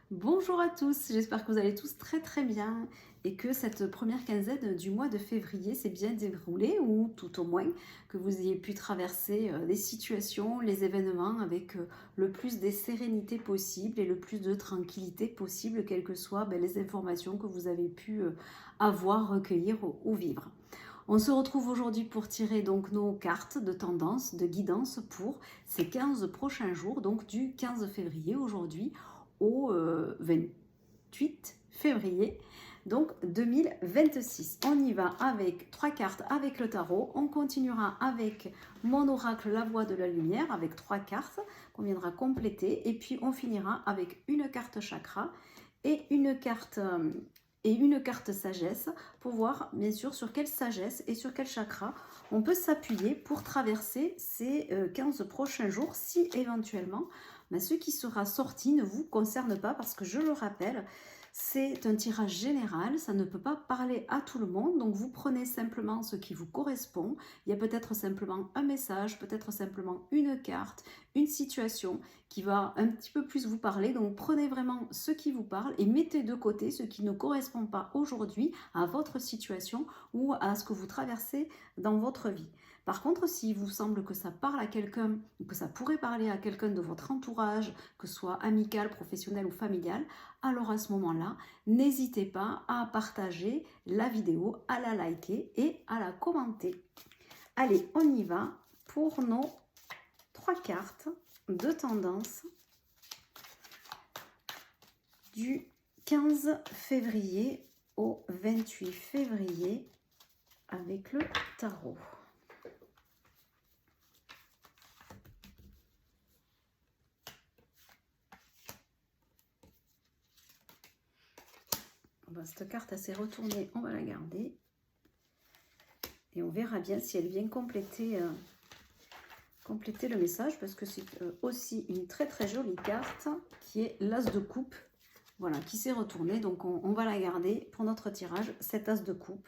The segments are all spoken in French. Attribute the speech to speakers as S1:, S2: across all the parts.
S1: Bonjour à tous, j'espère que vous allez tous très très bien et que cette première quinzaine du mois de février s'est bien déroulée ou tout au moins que vous ayez pu traverser les situations, les événements avec le plus de sérénité possible et le plus de tranquillité possible, quelles que soient les informations que vous avez pu avoir, recueillir ou vivre. On se retrouve aujourd'hui pour tirer donc nos cartes de tendance, de guidance pour ces 15 prochains jours, donc du 15 février aujourd'hui au 28 février donc 2026. On y va avec 3 cartes avec le tarot. On continuera avec mon oracle La Voix de la Lumière avec 3 cartes qu'on viendra compléter. Et puis on finira avec une carte chakra et une carte sagesse pour voir bien sûr sur quelle sagesse et sur quel chakra on peut s'appuyer pour traverser ces 15 prochains jours si éventuellement ce qui sera sorti ne vous concerne pas parce que je le rappelle, c'est un tirage général, ça ne peut pas parler à tout le monde, donc vous prenez simplement ce qui vous correspond. Il y a peut-être simplement un message, peut-être simplement une carte, une situation qui va un petit peu plus vous parler, donc prenez vraiment ce qui vous parle et mettez de côté ce qui ne correspond pas aujourd'hui à votre situation ou à ce que vous traversez dans votre vie. Par contre, s'il vous semble que ça parle à quelqu'un, que ça pourrait parler à quelqu'un de votre entourage, que ce soit amical, professionnel ou familial, alors à ce moment-là, n'hésitez pas à partager la vidéo, à la liker et à la commenter. Allez, on y va pour nos 3 cartes de tendance du 15 février au 28 février avec le tarot. Cette carte s'est retournée, on va la garder. Et on verra bien si elle vient compléter le message, parce que c'est aussi une très très jolie carte qui est l'As de coupe. Voilà, qui s'est retournée. Donc on va la garder pour notre tirage, cet As de coupe.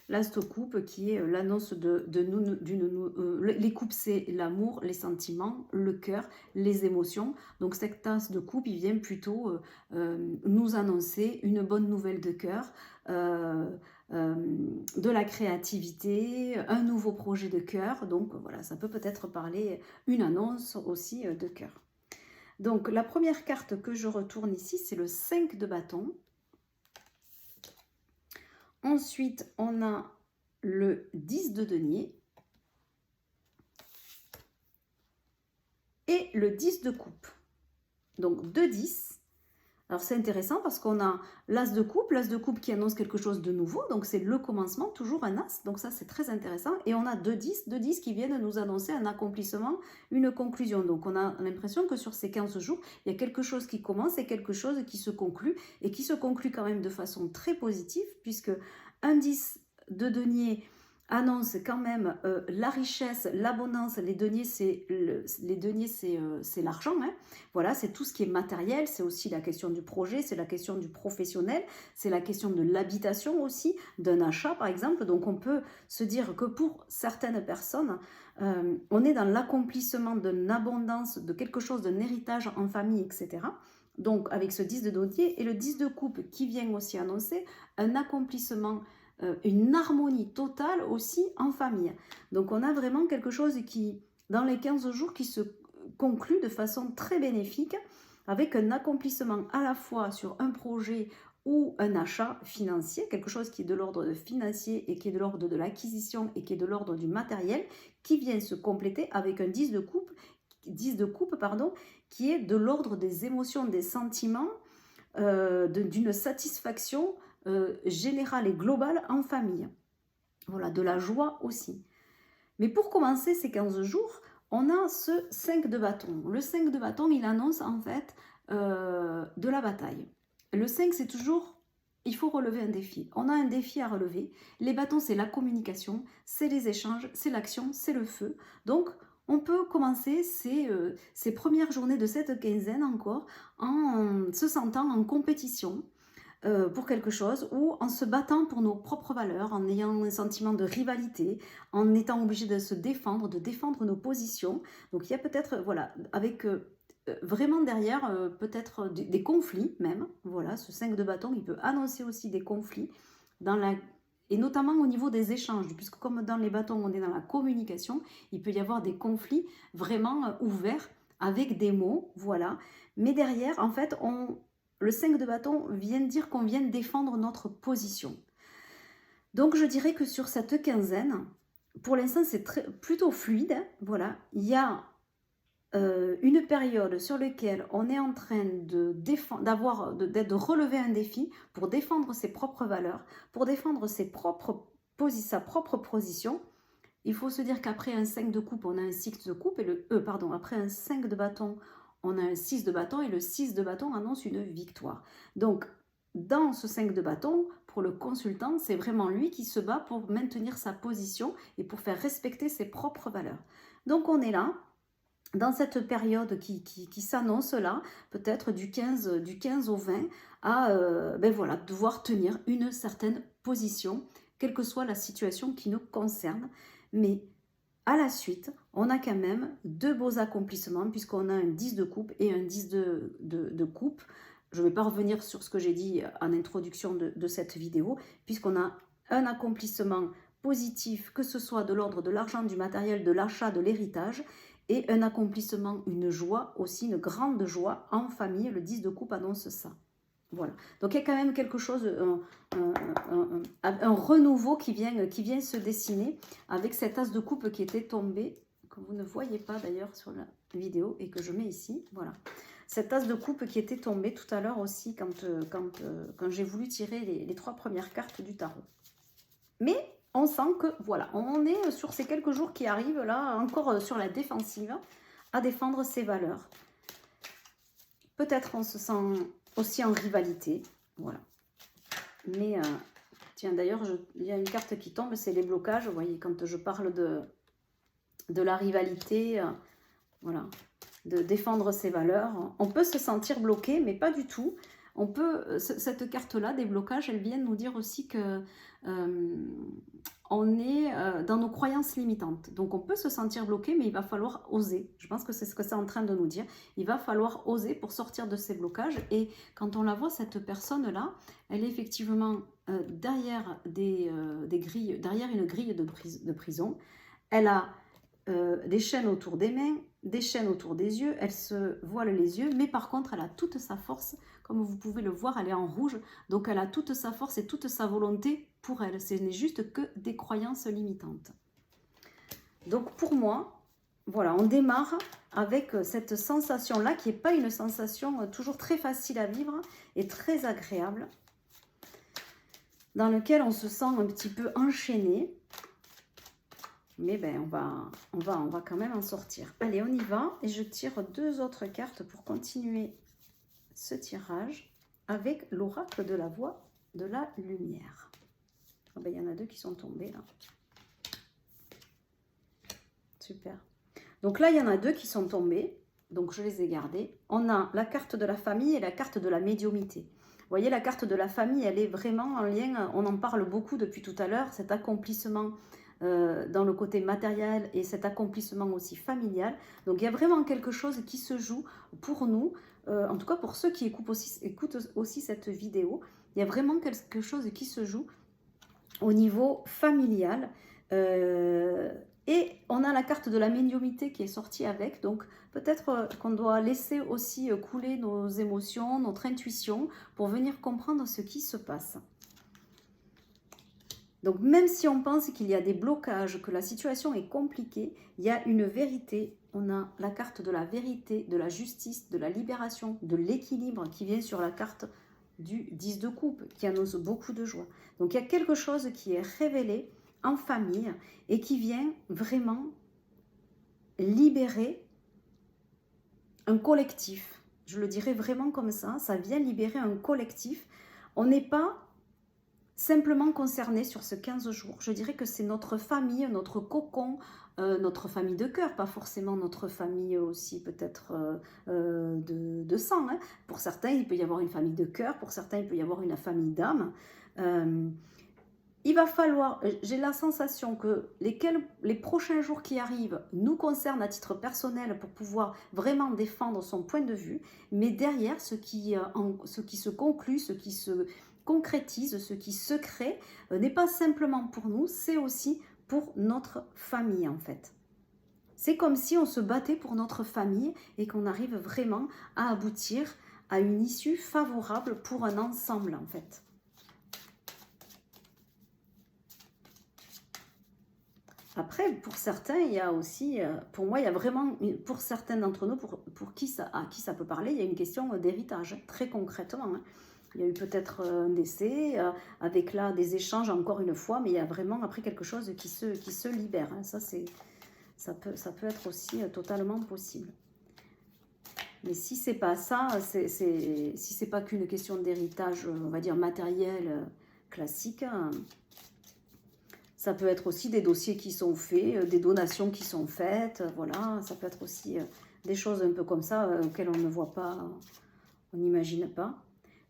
S1: L'As de coupe qui est l'annonce les coupes, c'est l'amour, les sentiments, le cœur, les émotions. Donc cet As de coupe, il vient plutôt nous annoncer une bonne nouvelle de cœur, de la créativité, un nouveau projet de cœur. Donc voilà, ça peut peut-être parler une annonce aussi de cœur. Donc la première carte que je retourne ici, c'est le 5 de bâton. Ensuite, on a le 10 de denier et le 10 de coupe. Donc 2 10. Alors c'est intéressant parce qu'on a l'As de coupe qui annonce quelque chose de nouveau, donc c'est le commencement, toujours un As, donc ça c'est très intéressant. Et on a 2 10 qui viennent nous annoncer un accomplissement, une conclusion. Donc on a l'impression que sur ces 15 jours, il y a quelque chose qui commence et quelque chose qui se conclut, et qui se conclut quand même de façon très positive, puisque un 10 de denier annonce quand même la richesse, l'abondance. Les deniers, c'est l'argent. Hein. Voilà, c'est tout ce qui est matériel. C'est aussi la question du projet, c'est la question du professionnel, c'est la question de l'habitation aussi, d'un achat par exemple. Donc on peut se dire que pour certaines personnes, on est dans l'accomplissement d'une abondance, de quelque chose, d'un héritage en famille, etc. Donc avec ce 10 de denier et le 10 de coupe qui vient aussi annoncer un accomplissement, une harmonie totale aussi en famille. Donc on a vraiment quelque chose qui, dans les 15 jours, qui se conclut de façon très bénéfique, avec un accomplissement à la fois sur un projet ou un achat financier, quelque chose qui est de l'ordre financier et qui est de l'ordre de l'acquisition et qui est de l'ordre du matériel, qui vient se compléter avec un 10 de coupe, qui est de l'ordre des émotions, des sentiments, d'une satisfaction générale et globale en famille. Voilà, de la joie aussi. Mais pour commencer ces 15 jours, on a ce 5 de bâton. Le 5 de bâton, il annonce en fait de la bataille. Le 5, c'est toujours, il faut relever un défi. On a un défi à relever. Les bâtons, c'est la communication, c'est les échanges, c'est l'action, c'est le feu. Donc, on peut commencer ces premières journées de cette quinzaine encore en se sentant en compétition pour quelque chose, ou en se battant pour nos propres valeurs, en ayant un sentiment de rivalité, en étant obligé de se défendre, de défendre nos positions. Donc il y a peut-être, voilà, avec vraiment derrière peut-être des conflits même. Voilà, ce 5 de bâton, il peut annoncer aussi des conflits, et notamment au niveau des échanges, puisque comme dans les bâtons, on est dans la communication, il peut y avoir des conflits vraiment ouverts avec des mots, voilà. Mais derrière, en fait, le 5 de bâton vient dire qu'on vient défendre notre position. Donc je dirais que sur cette quinzaine, pour l'instant c'est plutôt fluide, voilà. Il y a une période sur laquelle on est en train de relever un défi pour défendre ses propres valeurs, pour défendre sa propre position. Il faut se dire qu'après un 5 de coupe, on a un 6 de coupe, après un 5 de bâton, on a un 6 de bâton, et le 6 de bâton annonce une victoire. Donc, dans ce 5 de bâton, pour le consultant, c'est vraiment lui qui se bat pour maintenir sa position et pour faire respecter ses propres valeurs. Donc, on est là, dans cette période qui s'annonce là, peut-être du 15 au 20, à devoir tenir une certaine position, quelle que soit la situation qui nous concerne. Mais à la suite, on a quand même deux beaux accomplissements, puisqu'on a un 10 de coupe et un 10 de coupe. Je ne vais pas revenir sur ce que j'ai dit en introduction de cette vidéo, puisqu'on a un accomplissement positif, que ce soit de l'ordre de l'argent, du matériel, de l'achat, de l'héritage, et un accomplissement, une joie aussi, une grande joie en famille. Le 10 de coupe annonce ça. Voilà. Donc il y a quand même quelque chose, un renouveau qui vient se dessiner avec cet as de coupe qui était tombé, que vous ne voyez pas d'ailleurs sur la vidéo et que je mets ici. Voilà. Cet as de coupe qui était tombé tout à l'heure aussi quand j'ai voulu tirer les 3 premières cartes du tarot. Mais on sent que, voilà, on est sur ces quelques jours qui arrivent, là, encore sur la défensive, à défendre ses valeurs. Peut-être on se sent aussi en rivalité, voilà. Mais, tiens, d'ailleurs, il y a une carte qui tombe, c'est les blocages. Vous voyez, quand je parle de la rivalité, voilà, de défendre ses valeurs, on peut se sentir bloqué, mais pas du tout. Cette carte-là, des blocages, elle vient nous dire aussi que on est dans nos croyances limitantes. Donc on peut se sentir bloqué, mais il va falloir oser. Je pense que c'est ce que c'est en train de nous dire. Il va falloir oser pour sortir de ces blocages. Et quand on la voit, cette personne-là, elle est effectivement derrière des grilles, derrière une grille de prison. Elle a des chaînes autour des mains, des chaînes autour des yeux, elle se voile les yeux, mais par contre elle a toute sa force, comme vous pouvez le voir, elle est en rouge, donc elle a toute sa force et toute sa volonté pour elle, ce n'est juste que des croyances limitantes. Donc pour moi, voilà, on démarre avec cette sensation-là, qui n'est pas une sensation toujours très facile à vivre et très agréable, dans lequel on se sent un petit peu enchaîné. Mais ben, on va quand même en sortir. Allez, on y va. Et je tire 2 autres cartes pour continuer ce tirage avec l'oracle de la voix de la lumière. Ah ben, il y en a 2 qui sont tombés là. Super. Donc là, il y en a 2 qui sont tombés. Donc je les ai gardés. On a la carte de la famille et la carte de la médiumnité. Vous voyez, la carte de la famille, elle est vraiment en lien, on en parle beaucoup depuis tout à l'heure, cet accomplissement dans le côté matériel et cet accomplissement aussi familial. Donc il y a vraiment quelque chose qui se joue pour nous, en tout cas pour ceux qui écoutent aussi cette vidéo, il y a vraiment quelque chose qui se joue au niveau familial. Et on a la carte de la médiumnité qui est sortie avec, donc peut-être qu'on doit laisser aussi couler nos émotions, notre intuition, pour venir comprendre ce qui se passe. Donc même si on pense qu'il y a des blocages, que la situation est compliquée, il y a une vérité. On a la carte de la vérité, de la justice, de la libération, de l'équilibre qui vient sur la carte du 10 de coupe, qui annonce beaucoup de joie. Donc il y a quelque chose qui est révélé en famille et qui vient vraiment libérer un collectif. Je le dirais vraiment comme ça vient libérer un collectif. On n'est pas simplement concerné sur ce 15 jours. Je dirais que c'est notre famille, notre cocon, notre famille de cœur, pas forcément notre famille aussi peut-être de sang. Hein. Pour certains, il peut y avoir une famille de cœur, pour certains, il peut y avoir une famille d'âme. il va falloir, j'ai la sensation que les prochains jours qui arrivent nous concernent à titre personnel pour pouvoir vraiment défendre son point de vue, mais derrière, ce qui se conclut, ce qui se concrétise, ce qui se crée, n'est pas simplement pour nous, c'est aussi pour notre famille en fait. C'est comme si on se battait pour notre famille et qu'on arrive vraiment à aboutir à une issue favorable pour un ensemble en fait. Après, pour certains, il y a aussi, pour moi, il y a vraiment, pour certains d'entre nous, à qui ça peut parler, il y a une question d'héritage, très concrètement. Hein. Il y a eu peut-être un décès, avec là des échanges encore une fois, mais il y a vraiment après quelque chose qui se libère. Hein. Ça peut être aussi totalement possible. Mais si c'est pas ça, si c'est pas qu'une question d'héritage, on va dire matériel classique, hein, ça peut être aussi des dossiers qui sont faits, des donations qui sont faites, voilà. Ça peut être aussi des choses un peu comme ça auxquelles on ne voit pas, on n'imagine pas.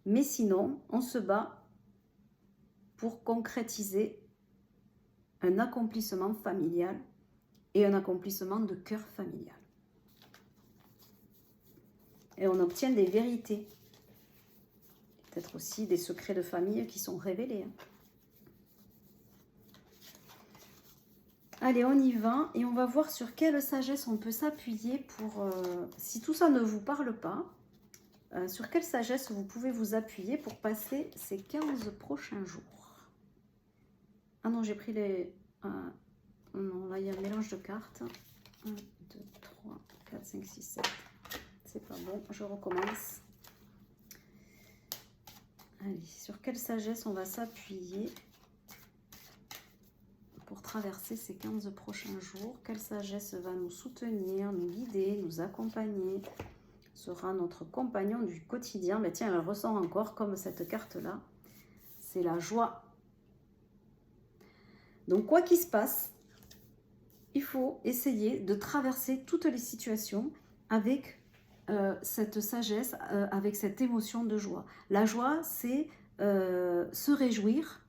S1: Mais sinon, on se bat pour concrétiser un accomplissement familial et un accomplissement de cœur familial. Et on obtient des vérités. Peut-être aussi des secrets de famille qui sont révélés. Hein. Allez, on y va et on va voir sur quelle sagesse on peut s'appuyer pour, si tout ça ne vous parle pas, sur quelle sagesse vous pouvez vous appuyer pour passer ces 15 prochains jours. Ah non, j'ai pris les... non, là, il y a un mélange de cartes. 1, 2, 3, 4, 5, 6, 7. C'est pas bon, je recommence. Allez, sur quelle sagesse on va s'appuyer pour traverser ces 15 prochains jours? Quelle sagesse va nous soutenir, nous guider, nous accompagner, sera notre compagnon du quotidien? Mais tiens, elle ressort encore comme cette carte-là. C'est la joie. Donc, quoi qu'il se passe, il faut essayer de traverser toutes les situations avec cette sagesse, avec cette émotion de joie. La joie, c'est se réjouir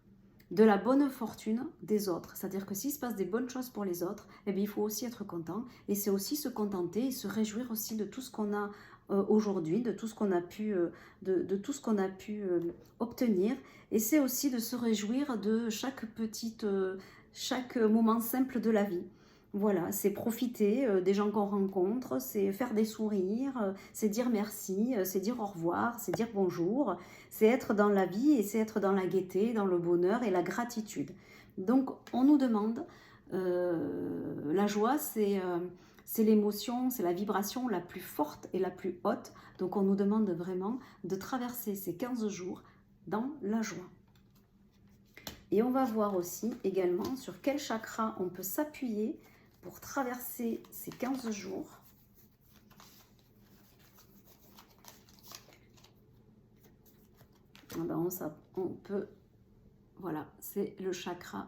S1: de la bonne fortune des autres. C'est-à-dire que s'il se passe des bonnes choses pour les autres, eh bien, il faut aussi être content. Et c'est aussi se contenter et se réjouir aussi de tout ce qu'on a aujourd'hui, de tout ce qu'on a pu, obtenir. Et c'est aussi de se réjouir de chaque moment simple de la vie. Voilà, c'est profiter des gens qu'on rencontre, c'est faire des sourires, c'est dire merci, c'est dire au revoir, c'est dire bonjour, c'est être dans la vie et c'est être dans la gaieté, dans le bonheur et la gratitude. Donc, on nous demande, la joie, c'est l'émotion, c'est la vibration la plus forte et la plus haute. Donc, on nous demande vraiment de traverser ces 15 jours dans la joie. Et on va voir aussi également sur quel chakra on peut s'appuyer pour traverser ces 15 jours. Ah ben on peut, voilà, c'est le chakra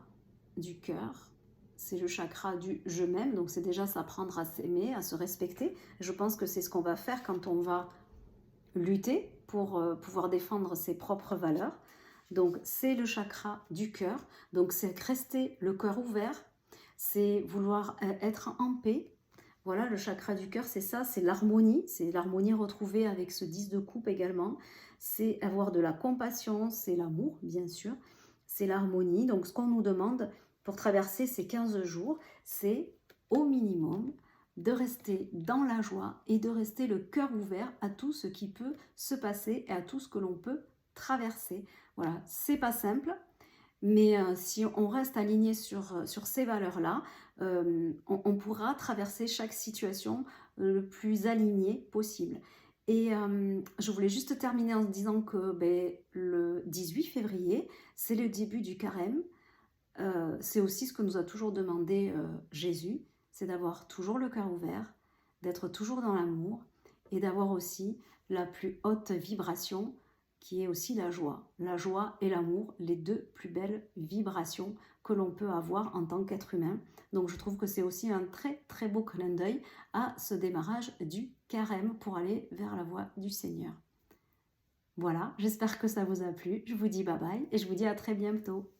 S1: du cœur, c'est le chakra du je m'aime, donc c'est déjà s'apprendre à s'aimer, à se respecter. Je pense que c'est ce qu'on va faire quand on va lutter pour pouvoir défendre ses propres valeurs. Donc c'est le chakra du cœur, donc c'est rester le cœur ouvert, c'est vouloir être en paix. Voilà, le chakra du cœur, c'est ça, c'est l'harmonie retrouvée avec ce 10 de coupe également, c'est avoir de la compassion, c'est l'amour, bien sûr, c'est l'harmonie. Donc, ce qu'on nous demande pour traverser ces 15 jours, c'est au minimum de rester dans la joie et de rester le cœur ouvert à tout ce qui peut se passer et à tout ce que l'on peut traverser. Voilà, c'est pas simple, mais si on reste aligné sur ces valeurs-là, on pourra traverser chaque situation le plus aligné possible. Et je voulais juste terminer en disant que le 18 février, c'est le début du carême. C'est aussi ce que nous a toujours demandé Jésus, c'est d'avoir toujours le cœur ouvert, d'être toujours dans l'amour et d'avoir aussi la plus haute vibration qui est aussi la joie. La joie et l'amour, les deux plus belles vibrations que l'on peut avoir en tant qu'être humain. Donc je trouve que c'est aussi un très très beau clin d'œil à ce démarrage du carême pour aller vers la voie du Seigneur. Voilà, j'espère que ça vous a plu. Je vous dis bye bye et je vous dis à très bientôt.